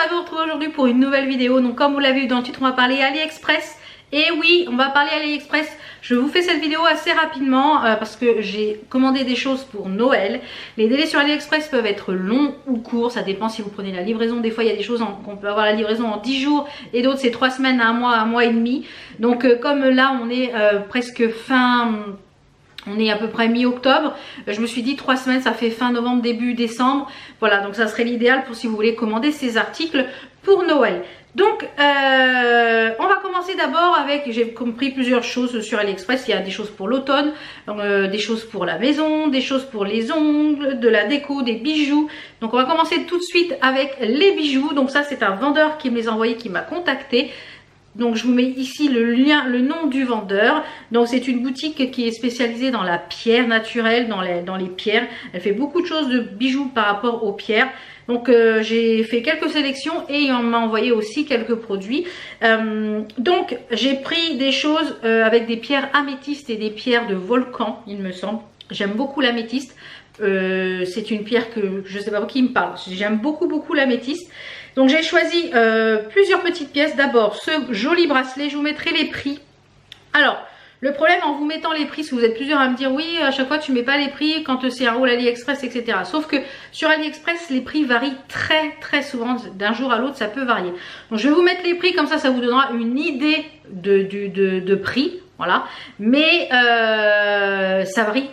de vous retrouver aujourd'hui pour une nouvelle vidéo. Donc comme vous l'avez vu dans le titre, on va parler AliExpress. Et oui, on va parler AliExpress. Je vous fais cette vidéo assez rapidement parce que j'ai commandé des choses pour Noël. Les délais sur AliExpress peuvent être longs ou courts, ça dépend si vous prenez la livraison. Des fois il y a des choses qu'on peut avoir la livraison en 10 jours et d'autres c'est 3 semaines à un mois et demi. Donc comme là on est presque fin... On est à peu près mi-octobre. Je me suis dit 3 semaines, ça fait fin novembre, début décembre. Voilà, donc ça serait l'idéal pour si vous voulez commander ces articles pour Noël. Donc, on va commencer d'abord avec, j'ai compris plusieurs choses sur AliExpress. Il y a des choses pour l'automne, des choses pour la maison, des choses pour les ongles, de la déco, des bijoux. Donc, on va commencer tout de suite avec les bijoux. Donc ça, c'est un vendeur qui me les a envoyés, qui m'a contacté. Donc je vous mets ici le lien, le nom du vendeur. Donc c'est une boutique qui est spécialisée dans la pierre naturelle, dans les pierres. Elle fait beaucoup de choses de bijoux par rapport aux pierres. Donc j'ai fait quelques sélections et on m'a envoyé aussi quelques produits. Donc j'ai pris des choses avec des pierres améthystes et des pierres de volcan, il me semble. J'aime beaucoup l'améthyste. C'est une pierre que je ne sais pas qui me parle. J'aime beaucoup l'améthyste. Donc j'ai choisi plusieurs petites pièces. D'abord ce joli bracelet, je vous mettrai les prix. Alors le problème en vous mettant les prix, si vous êtes plusieurs à me dire oui à chaque fois tu mets pas les prix quand c'est un haul AliExpress etc. Sauf que sur AliExpress les prix varient très souvent, d'un jour à l'autre ça peut varier. Donc je vais vous mettre les prix, comme ça vous donnera une idée de prix. Voilà, mais ça varie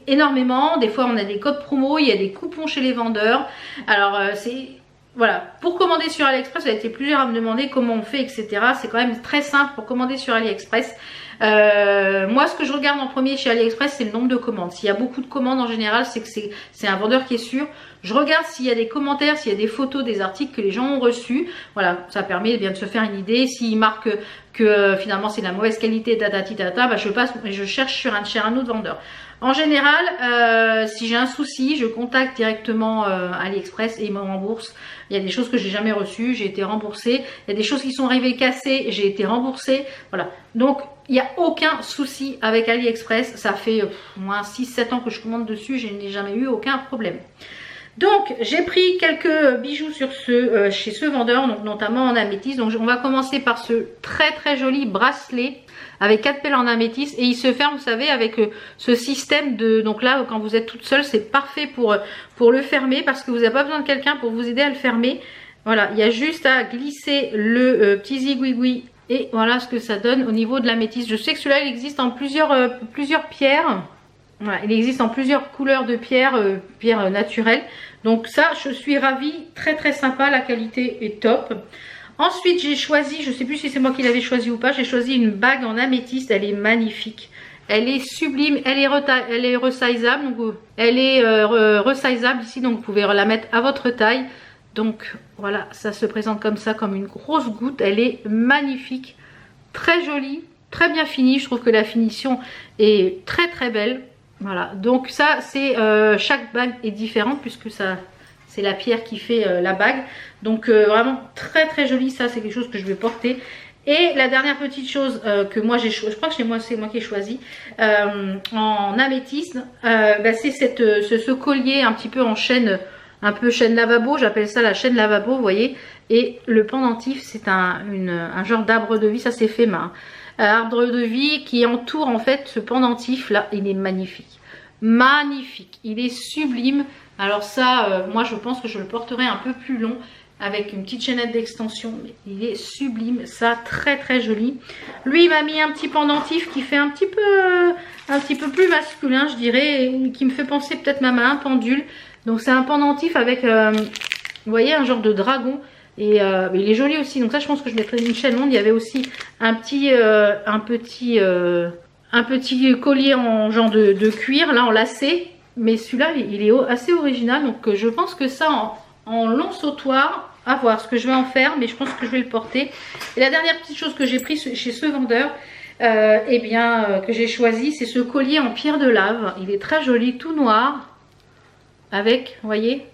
énormément. Des fois on a des codes promo, il y a des coupons chez les vendeurs. Alors c'est... Voilà, pour commander sur AliExpress, vous avez été plusieurs à me demander comment on fait, etc. C'est quand même très simple pour commander sur AliExpress. Moi, ce que je regarde en premier chez AliExpress, c'est le nombre de commandes. S'il y a beaucoup de commandes, en général, c'est que c'est un vendeur qui est sûr. Je regarde s'il y a des commentaires, s'il y a des photos des articles que les gens ont reçus. Voilà, ça permet bien de se faire une idée. S'il marque que finalement c'est de la mauvaise qualité, bah, je cherche chez un autre vendeur. En général, si j'ai un souci, je contacte directement AliExpress et ils me remboursent. Il y a des choses que j'ai jamais reçues, j'ai été remboursée. Il y a des choses qui sont arrivées cassées, j'ai été remboursée. Voilà. Donc, il n'y a aucun souci avec AliExpress. Ça fait moins 6-7 ans que je commande dessus, je n'ai jamais eu aucun problème. Donc, j'ai pris quelques bijoux sur chez ce vendeur, donc notamment en améthyste. Donc, on va commencer par ce très joli bracelet avec 4 pelles en améthyste et il se ferme, vous savez, avec ce système de... Donc là, quand vous êtes toute seule, c'est parfait pour le fermer parce que vous n'avez pas besoin de quelqu'un pour vous aider à le fermer. Voilà, il y a juste à glisser le petit zigouigoui et voilà ce que ça donne au niveau de l'améthyste. Je sais que celui-là, il existe en plusieurs pierres. Voilà, il existe en plusieurs couleurs de pierres, pierres naturelles. Donc ça, je suis ravie, très sympa, la qualité est top. Ensuite, j'ai choisi, je ne sais plus si c'est moi qui l'avais choisi ou pas, j'ai choisi une bague en améthyste, elle est magnifique. Elle est sublime, elle est resizable, donc elle est resizable ici, donc vous pouvez la mettre à votre taille. Donc voilà, ça se présente comme ça, comme une grosse goutte, elle est magnifique, très jolie, très bien finie, je trouve que la finition est très belle. Voilà, donc ça c'est chaque bague est différente puisque ça c'est la pierre qui fait la bague. Donc vraiment très jolie, ça c'est quelque chose que je vais porter. Et la dernière petite chose que moi j'ai choisi, je crois que c'est moi qui ai choisi en améthyste, c'est ce collier un petit peu en chaîne, un peu chaîne lavabo, j'appelle ça la chaîne lavabo, vous voyez. Et le pendentif c'est un genre d'arbre de vie, ça c'est fait main. Arbre de vie qui entoure en fait ce pendentif là, il est magnifique, il est sublime. Alors ça moi je pense que je le porterai un peu plus long avec une petite chaînette d'extension, mais il est sublime, ça très joli. Lui il m'a mis un petit pendentif qui fait un petit peu plus masculin je dirais, et qui me fait penser peut-être même à un pendule. Donc c'est un pendentif avec vous voyez un genre de dragon. Et il est joli aussi, donc ça je pense que je mettrai une chaîne longue. Il y avait aussi un petit collier en genre de cuir là en lacet, mais celui-là il est assez original, donc je pense que ça en long sautoir, à voir ce que je vais en faire, mais je pense que je vais le porter. Et la dernière petite chose que j'ai pris chez ce vendeur, que j'ai choisi, c'est ce collier en pierre de lave. Il est très joli, tout noir, avec, vous voyez,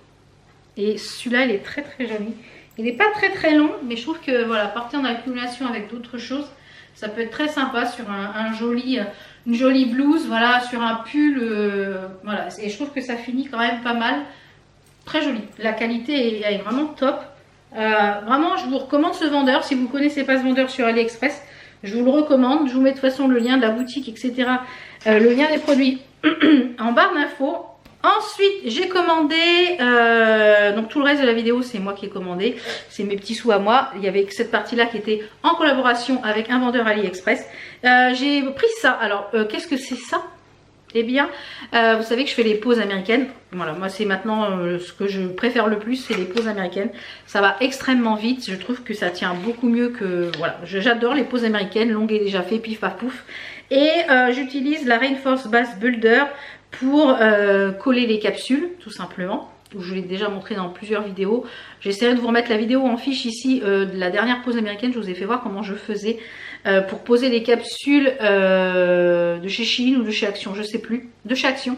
et celui-là il est très joli. Il n'est pas très long, mais je trouve que voilà, porter en accumulation avec d'autres choses, ça peut être très sympa sur une jolie blouse, voilà, sur un pull, voilà. Et je trouve que ça finit quand même pas mal, très joli. La qualité est vraiment top. Vraiment, je vous recommande ce vendeur. Si vous ne connaissez pas ce vendeur sur AliExpress, je vous le recommande. Je vous mets de toute façon le lien de la boutique, etc. Le lien des produits en barre d'infos. Ensuite, j'ai commandé, donc tout le reste de la vidéo, c'est moi qui ai commandé. C'est mes petits sous à moi. Il y avait cette partie-là qui était en collaboration avec un vendeur AliExpress. J'ai pris ça. Alors, qu'est-ce que c'est ça? Eh bien, vous savez que je fais les poses américaines. Voilà, moi c'est maintenant ce que je préfère le plus, c'est les poses américaines. Ça va extrêmement vite, je trouve que ça tient beaucoup mieux que... Voilà, j'adore les poses américaines, longue et déjà fait, pif paf pouf. Et j'utilise la Reinforce Base Builder pour coller les capsules, tout simplement. Je vous l'ai déjà montré dans plusieurs vidéos. J'essaierai de vous remettre la vidéo en fiche ici de la dernière pose américaine. Je vous ai fait voir comment je faisais pour poser les capsules de chez Shein ou de chez Action, je sais plus, de chez Action.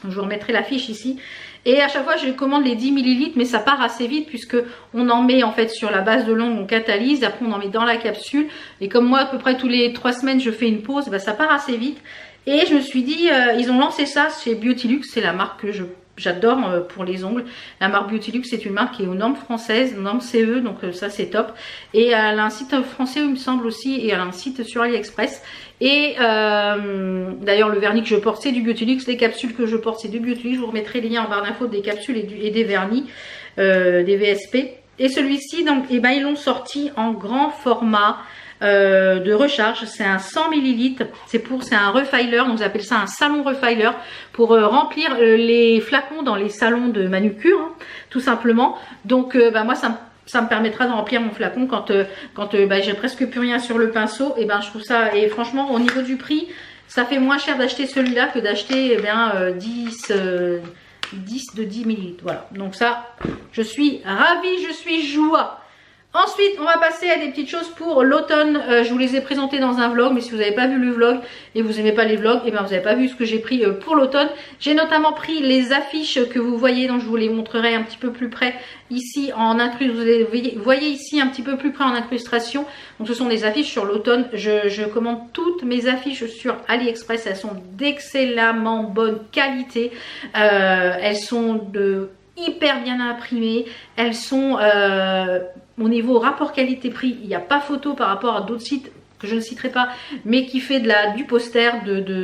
Je vous remettrai la fiche ici. Et à chaque fois je commande les 10 ml, mais ça part assez vite puisque on en met en fait sur la base de l'ongle, on catalyse, après on en met dans la capsule. Et comme moi à peu près tous les 3 semaines je fais une pause, bah, ça part assez vite. Et je me suis dit, ils ont lancé ça chez Beautylux, c'est la marque que j'adore pour les ongles. La marque Beautylux, c'est une marque qui est aux normes françaises, normes CE, donc ça c'est top. Et elle a un site français, il me semble aussi, et elle a un site sur AliExpress. Et d'ailleurs le vernis que je porte c'est du Beautylux, les capsules que je porte c'est du Beautylux. Je vous remettrai les liens en barre d'infos des capsules et des vernis, des VSP. Et celui-ci, donc, eh ben, ils l'ont sorti en grand format. De recharge, c'est un 100 ml, c'est un refiler, donc on appelle ça un salon refiler pour remplir les flacons dans les salons de manucure, hein, tout simplement. Donc bah, moi ça me permettra de remplir mon flacon quand bah, j'ai presque plus rien sur le pinceau. Et ben je trouve ça, et franchement au niveau du prix ça fait moins cher d'acheter celui-là que d'acheter 10 de 10 ml. Voilà, donc ça je suis ravie, je suis joie. Ensuite, on va passer à des petites choses pour l'automne. Je vous les ai présentées dans un vlog, mais si vous n'avez pas vu le vlog et vous n'aimez pas les vlogs, et bien vous n'avez pas vu ce que j'ai pris pour l'automne. J'ai notamment pris les affiches que vous voyez, donc je vous les montrerai un petit peu plus près ici en incrustation. Vous voyez ici un petit peu plus près en incrustation. Donc ce sont des affiches sur l'automne. Je commande toutes mes affiches sur AliExpress. Elles sont d'excellemment bonne qualité. Elles sont hyper bien imprimées. Elles sont... au niveau rapport qualité-prix, il n'y a pas photo par rapport à d'autres sites que je ne citerai pas, mais qui fait du poster,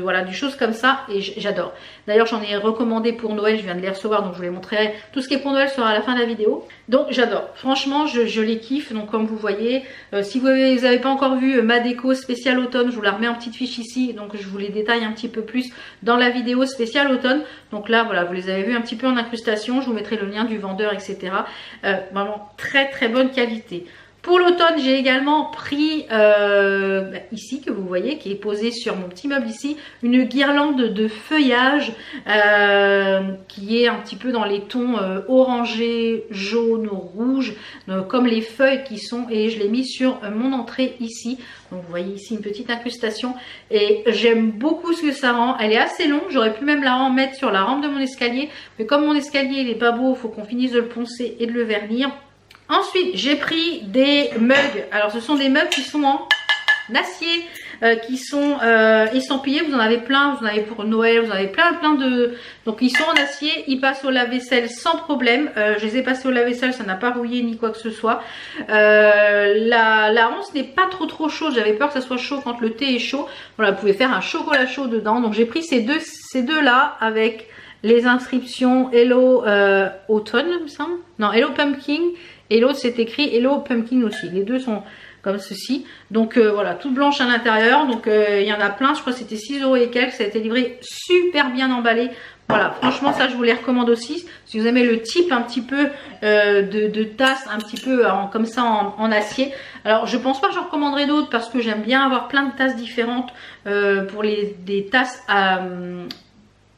voilà, du choses comme ça, et j'adore. D'ailleurs, j'en ai recommandé pour Noël, je viens de les recevoir, donc je vous les montrerai. Tout ce qui est pour Noël sera à la fin de la vidéo. Donc j'adore, franchement, je les kiffe. Donc comme vous voyez, si vous n'avez pas encore vu ma déco spéciale automne, je vous la remets en petite fiche ici, donc je vous les détaille un petit peu plus dans la vidéo spéciale automne. Donc là, voilà, vous les avez vus un petit peu en incrustation, je vous mettrai le lien du vendeur, etc. Vraiment très très bonne qualité. Pour l'automne, j'ai également pris ici, que vous voyez, qui est posée sur mon petit meuble ici, une guirlande de feuillage qui est un petit peu dans les tons orangés, jaunes, rouges, comme les feuilles qui sont, et je l'ai mis sur mon entrée ici. Donc vous voyez ici une petite incrustation et j'aime beaucoup ce que ça rend. Elle est assez longue, j'aurais pu même la mettre sur la rampe de mon escalier, mais comme mon escalier il est pas beau, il faut qu'on finisse de le poncer et de le vernir. Ensuite, j'ai pris des mugs. Alors, ce sont des mugs qui sont en acier, qui sont estampillés. Vous en avez plein, vous en avez pour Noël, vous en avez plein de... Donc, ils sont en acier, ils passent au lave-vaisselle sans problème. Je les ai passés au lave-vaisselle, ça n'a pas rouillé ni quoi que ce soit. La ronce n'est pas trop chaude. J'avais peur que ça soit chaud quand le thé est chaud. Voilà, vous pouvez faire un chocolat chaud dedans. Donc, j'ai pris ces deux-là avec les inscriptions Hello Autumn, il me semble. Non, Hello Pumpkin. Et l'autre c'est écrit Hello Pumpkin aussi. Les deux sont comme ceci. Donc voilà, toute blanche à l'intérieur. Donc il y en a plein. Je crois que c'était 6 € et quelques. Ça a été livré super bien emballé. Voilà, franchement ça je vous les recommande aussi. Si vous aimez le type un petit peu de tasse, un petit peu comme ça en acier. Alors je pense pas que j'en recommanderai d'autres parce que j'aime bien avoir plein de tasses différentes pour des tasses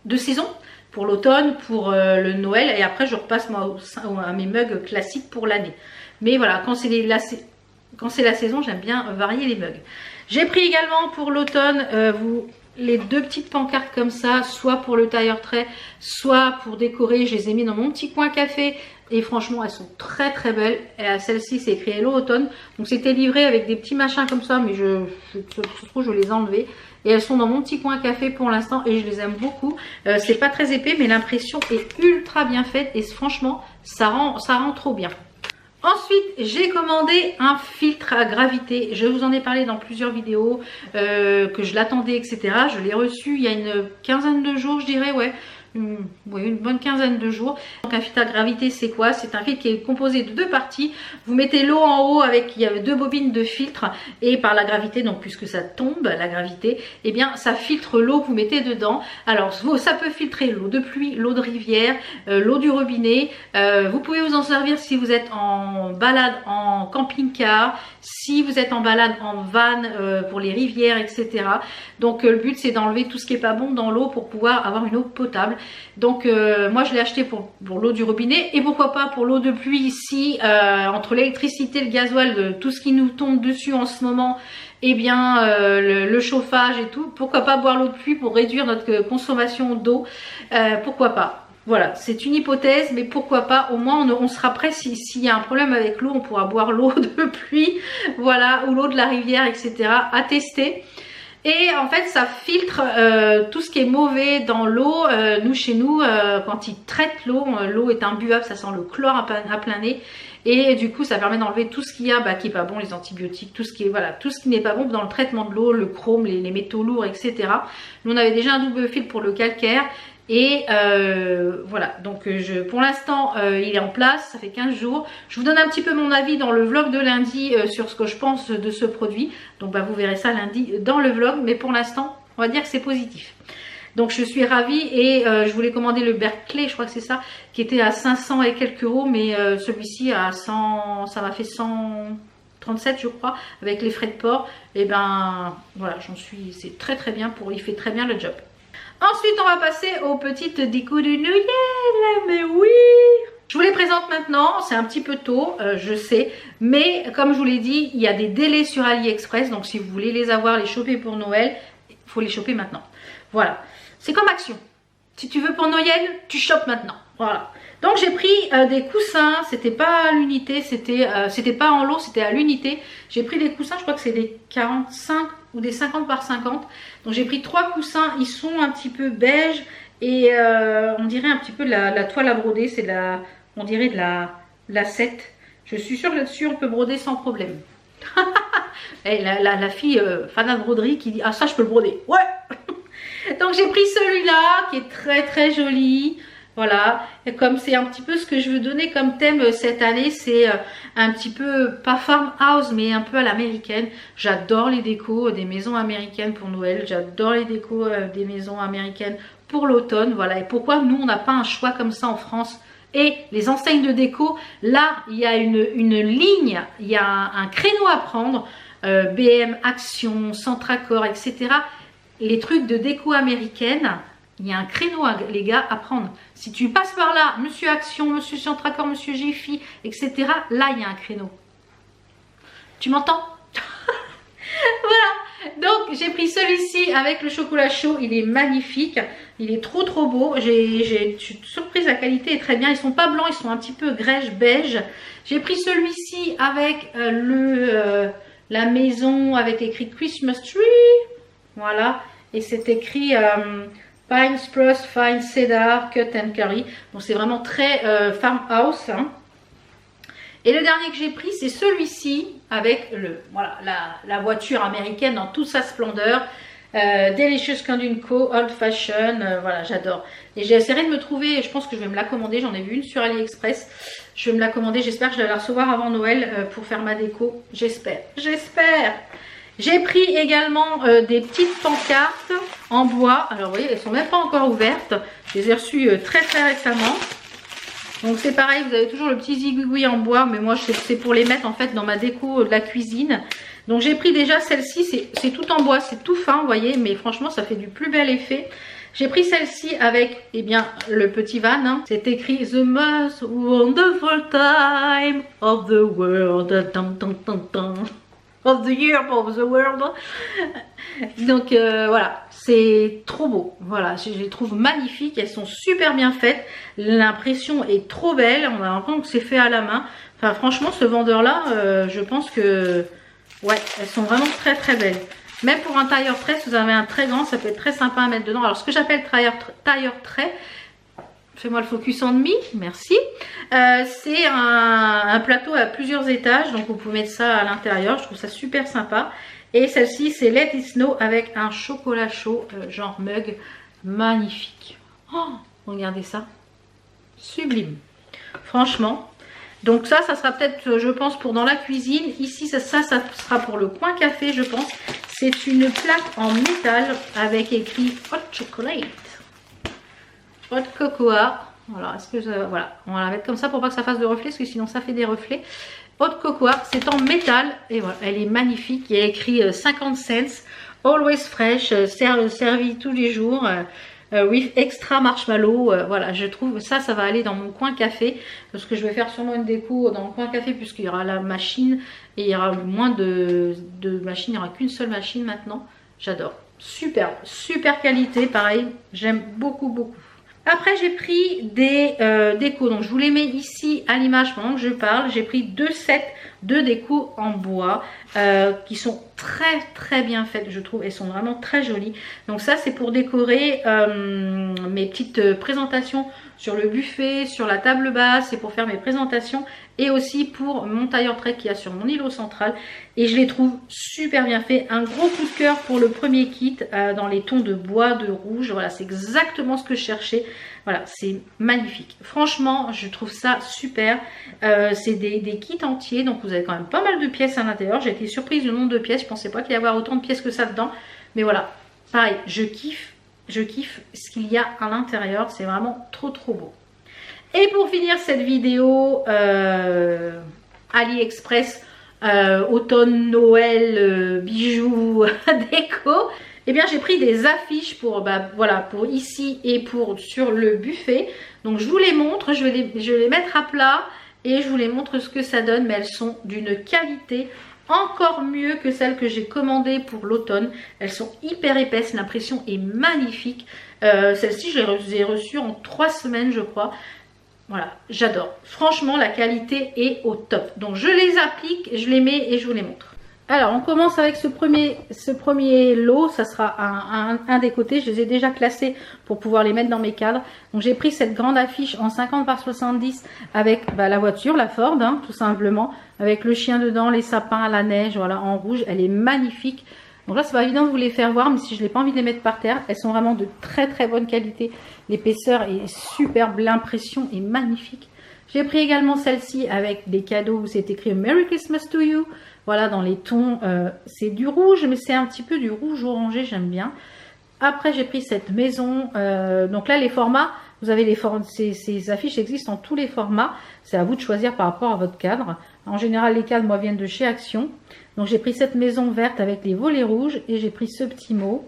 de saison. Pour l'automne, pour le Noël, et après je repasse moi à mes mugs classiques pour l'année. Mais voilà, quand c'est la saison, j'aime bien varier les mugs. J'ai pris également pour l'automne les deux petites pancartes comme ça, soit pour le tailleur trait, soit pour décorer. Je les ai mis dans mon petit coin café et franchement elles sont très très belles. Celle-ci c'est écrit Hello Automne, donc c'était livré avec des petits machins comme ça, mais je trouve je les ai enlevés. Et elles sont dans mon petit coin café pour l'instant et je les aime beaucoup. C'est pas très épais mais l'impression est ultra bien faite et franchement ça rend trop bien. Ensuite, j'ai commandé un filtre à gravité. Je vous en ai parlé dans plusieurs vidéos, que je l'attendais, etc. Je l'ai reçu il y a une quinzaine de jours, je dirais, ouais. Oui, une bonne quinzaine de jours. Donc un filtre à gravité, c'est quoi? C'est un filtre qui est composé de 2 parties. Vous mettez l'eau en haut avec, il y a 2 bobines de filtre, et par la gravité, donc puisque ça tombe, la gravité, eh bien ça filtre l'eau que vous mettez dedans. Alors ça peut filtrer l'eau de pluie, l'eau de rivière, l'eau du robinet. Vous pouvez vous en servir si vous êtes en balade en camping-car, si vous êtes en balade en van, pour les rivières, etc. Donc le but c'est d'enlever tout ce qui est pas bon dans l'eau pour pouvoir avoir une eau potable. Donc moi je l'ai acheté pour l'eau du robinet, et pourquoi pas pour l'eau de pluie ici, entre l'électricité, le gasoil, tout ce qui nous tombe dessus en ce moment, et bien le chauffage et tout, pourquoi pas boire l'eau de pluie pour réduire notre consommation d'eau, pourquoi pas. Voilà, c'est une hypothèse, mais pourquoi pas, au moins on sera prêt s'il y a un problème avec l'eau, on pourra boire l'eau de pluie, voilà, ou l'eau de la rivière, etc. à tester. Et en fait ça filtre tout ce qui est mauvais dans l'eau. Nous chez nous, quand ils traitent l'eau, l'eau est imbuvable, ça sent le chlore à plein nez. Et du coup ça permet d'enlever tout ce qu'il y a qui est pas bon, les antibiotiques, tout ce qui est, voilà, tout ce qui n'est pas bon dans le traitement de l'eau, le chrome, les métaux lourds, etc. Nous on avait déjà un double filtre pour le calcaire. Et voilà, donc pour l'instant il est en place, ça fait 15 jours. Je vous donne un petit peu mon avis dans le vlog de lundi sur ce que je pense de ce produit. Donc vous verrez ça lundi dans le vlog, mais pour l'instant on va dire que c'est positif. Donc je suis ravie, et je voulais commander le Berkeley, je crois que c'est ça, qui était à 500 et quelques euros, mais celui-ci à 100, ça m'a fait 137 je crois, avec les frais de port. Et ben voilà, c'est très très bien, il fait très bien le job. Ensuite, on va passer aux petites décos de Noël, mais oui! Je vous les présente maintenant, c'est un petit peu tôt, je sais, mais comme je vous l'ai dit, il y a des délais sur AliExpress, donc si vous voulez les avoir, les choper pour Noël, il faut les choper maintenant. Voilà, c'est comme Action. Si tu veux pour Noël, tu chopes maintenant. Voilà. Donc j'ai pris des coussins, c'était pas à l'unité, c'était pas en lot, c'était à l'unité. J'ai pris des coussins, je crois que c'est des 45 ou des 50 par 50. Donc j'ai pris 3 coussins, ils sont un petit peu beige, et on dirait un petit peu de la toile à broder, c'est on dirait de la 7. Je suis sûre que là-dessus on peut broder sans problème. Et la fille fan de broderie qui dit ah ça je peux le broder, ouais. Donc j'ai pris celui-là qui est très très joli. Voilà, et comme c'est un petit peu ce que je veux donner comme thème cette année, c'est un petit peu, pas farmhouse, mais un peu à l'américaine. J'adore les décos des maisons américaines pour Noël, j'adore les décos des maisons américaines pour l'automne. Voilà, et pourquoi nous on n'a pas un choix comme ça en France? Et les enseignes de déco, là il y a une ligne, il y a un créneau à prendre, BM, Action, Centracor, etc. Les trucs de déco américaine, il y a un créneau, les gars, à prendre. Si tu passes par là, Monsieur Action, Monsieur Centracor, Monsieur Jiffy, etc., là, il y a un créneau. Tu m'entends? Voilà. Donc, j'ai pris celui-ci avec le chocolat chaud. Il est magnifique. Il est trop, trop beau. Je suis surprise, la qualité est très bien. Ils sont pas blancs, ils sont un petit peu grège, beige. J'ai pris celui-ci avec la maison avec écrit Christmas Tree. Voilà. Et c'est écrit... Pine Spruce, Fine Cedar, Cut and Curry. Donc c'est vraiment très farmhouse. Hein. Et le dernier que j'ai pris, c'est celui-ci avec voilà, la voiture américaine dans toute sa splendeur. Delicious Condon Co, Old Fashion. Voilà, j'adore. Et j'essaierai de me trouver, je pense que je vais me la commander. J'en ai vu une sur AliExpress. Je vais me la commander. J'espère que je vais la recevoir avant Noël pour faire ma déco. J'espère. J'espère. J'ai pris également des petites pancartes en bois. Alors vous voyez, elles sont même pas encore ouvertes. Je les ai reçues très très récemment. Donc c'est pareil, vous avez toujours le petit zigouigoui en bois. Mais moi c'est pour les mettre en fait dans ma déco de la cuisine. Donc j'ai pris déjà celle-ci, c'est tout en bois, c'est tout fin, vous voyez. Mais franchement ça fait du plus bel effet. J'ai pris celle-ci avec, eh bien, le petit van. Hein. C'est écrit The most wonderful time of the world. Of the year of the world. Donc voilà, c'est trop beau. Voilà, je les trouve magnifiques. Elles sont super bien faites. L'impression est trop belle. On a l'impression que c'est fait à la main. Enfin, franchement, ce vendeur-là, je pense que ouais, elles sont vraiment très très belles. Même pour un tailleur trait, si vous avez un très grand, ça peut être très sympa à mettre dedans. Alors, ce que j'appelle tailleur trait, fais-moi le focus en demi, merci. C'est un plateau à plusieurs étages, donc vous pouvez mettre ça à l'intérieur, je trouve ça super sympa. Et celle-ci, c'est Let It Snow avec un chocolat chaud, genre mug, magnifique. Oh, regardez ça, sublime, franchement. Donc ça sera peut-être, je pense, pour dans la cuisine. Ici, ça sera pour le coin café, je pense. C'est une plaque en métal avec écrit Hot Chocolate. Hot Cocoa. Voilà, voilà, on va la mettre comme ça pour pas que ça fasse de reflets, parce que sinon ça fait des reflets. Hot Cocoa, c'est en métal. Et voilà, elle est magnifique. Il y a écrit 50 cents. Always fresh, servi tous les jours. With extra marshmallow, voilà, je trouve ça va aller dans mon coin café, parce que je vais faire sûrement une déco dans le coin café, puisqu'il y aura la machine et il y aura moins de machines, il n'y aura qu'une seule machine maintenant. J'adore, super, super qualité, pareil, j'aime beaucoup, beaucoup. Après j'ai pris des décos, donc je vous les mets ici à l'image pendant que je parle. J'ai pris 2 sets de déco en bois qui sont très très bien faites, je trouve. Elles sont vraiment très jolies. Donc ça c'est pour décorer mes petites présentations sur le buffet, sur la table basse, c'est pour faire mes présentations, et aussi pour mon tailleur-trait qu'il y a sur mon îlot central. Et je les trouve super bien faits. Un gros coup de cœur pour le premier kit dans les tons de bois, de rouge. Voilà, c'est exactement ce que je cherchais. Voilà, c'est magnifique. Franchement, je trouve ça super. C'est des kits entiers, donc vous avez quand même pas mal de pièces à l'intérieur. J'ai été surprise du nombre de pièces. Je pensais pas qu'il y avait autant de pièces que ça dedans. Mais voilà, pareil, je kiffe ce qu'il y a à l'intérieur. C'est vraiment trop trop beau. Et pour finir cette vidéo AliExpress automne, Noël, bijoux, déco, eh bien j'ai pris des affiches pour, voilà, pour ici et pour sur le buffet. Donc je vous les montre, je vais les mettre à plat et je vous les montre ce que ça donne. Mais elles sont d'une qualité encore mieux que celles que j'ai commandées pour l'automne. Elles sont hyper épaisses, l'impression est magnifique. Celle-ci je les ai reçues en 3 semaines je crois. Voilà, j'adore. Franchement, la qualité est au top. Donc, je les applique, je les mets et je vous les montre. Alors, on commence avec ce premier lot. Ça sera un des côtés. Je les ai déjà classés pour pouvoir les mettre dans mes cadres. Donc, j'ai pris cette grande affiche en 50 par 70 avec la voiture, la Ford, hein, tout simplement. Avec le chien dedans, les sapins, la neige, voilà, en rouge. Elle est magnifique. Donc là, c'est pas évident de vous les faire voir, mais si je n'ai pas envie de les mettre par terre, elles sont vraiment de très très bonne qualité. L'épaisseur est superbe, l'impression est magnifique. J'ai pris également celle-ci avec des cadeaux où c'est écrit Merry Christmas to you. Voilà, dans les tons, c'est du rouge, mais c'est un petit peu du rouge orangé, j'aime bien. Après, j'ai pris cette maison. Donc là, les formats, vous avez ces affiches existent en tous les formats. C'est à vous de choisir par rapport à votre cadre. En général, les cadres, moi, viennent de chez Action. Donc, j'ai pris cette maison verte avec les volets rouges et j'ai pris ce petit mot,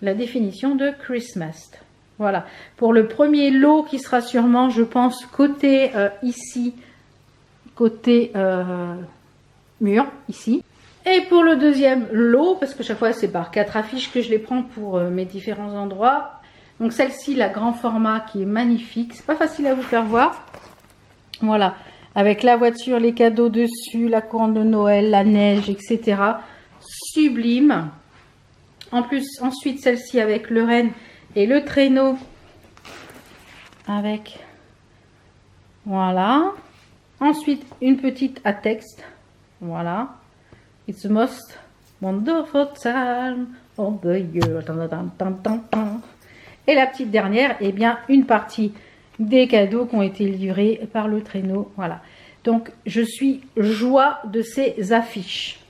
la définition de Christmas. Voilà. Pour le premier lot qui sera sûrement, je pense, côté ici, côté mur, ici. Et pour le deuxième lot, parce que chaque fois, c'est par 4 affiches que je les prends pour mes différents endroits. Donc, celle-ci, la grand format qui est magnifique. C'est pas facile à vous faire voir. Voilà. Avec la voiture, les cadeaux dessus, la couronne de Noël, la neige, etc. Sublime. En plus, ensuite, celle-ci avec le renne et le traîneau. Avec, voilà. Ensuite, une petite à texte. Voilà. It's the most wonderful time of the year. Et la petite dernière, eh bien, une partie des cadeaux qui ont été livrés par le traîneau. Voilà. Donc, je suis joie de ces affiches.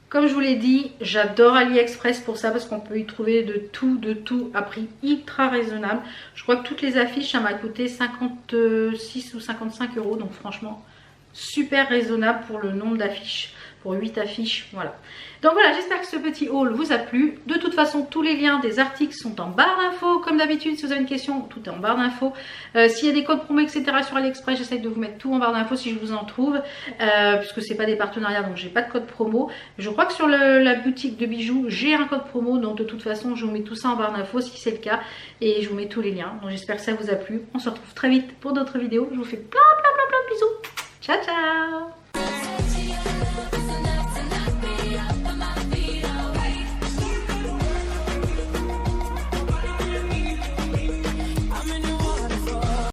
Comme je vous l'ai dit, j'adore AliExpress pour ça parce qu'on peut y trouver de tout à prix ultra raisonnable. Je crois que toutes les affiches, ça m'a coûté 56 ou 55 €. Donc, franchement, super raisonnable pour le nombre d'affiches. Pour 8 affiches, voilà. Donc voilà, j'espère que ce petit haul vous a plu. De toute façon, tous les liens des articles sont en barre d'infos. Comme d'habitude, si vous avez une question, tout est en barre d'infos. S'il y a des codes promo, etc. sur AliExpress, j'essaie de vous mettre tout en barre d'infos si je vous en trouve. Puisque c'est pas des partenariats, donc j'ai pas de code promo. Je crois que sur la boutique de bijoux, j'ai un code promo. Donc de toute façon, je vous mets tout ça en barre d'infos si c'est le cas. Et je vous mets tous les liens. Donc j'espère que ça vous a plu. On se retrouve très vite pour d'autres vidéos. Je vous fais plein de bisous. Ciao, ciao!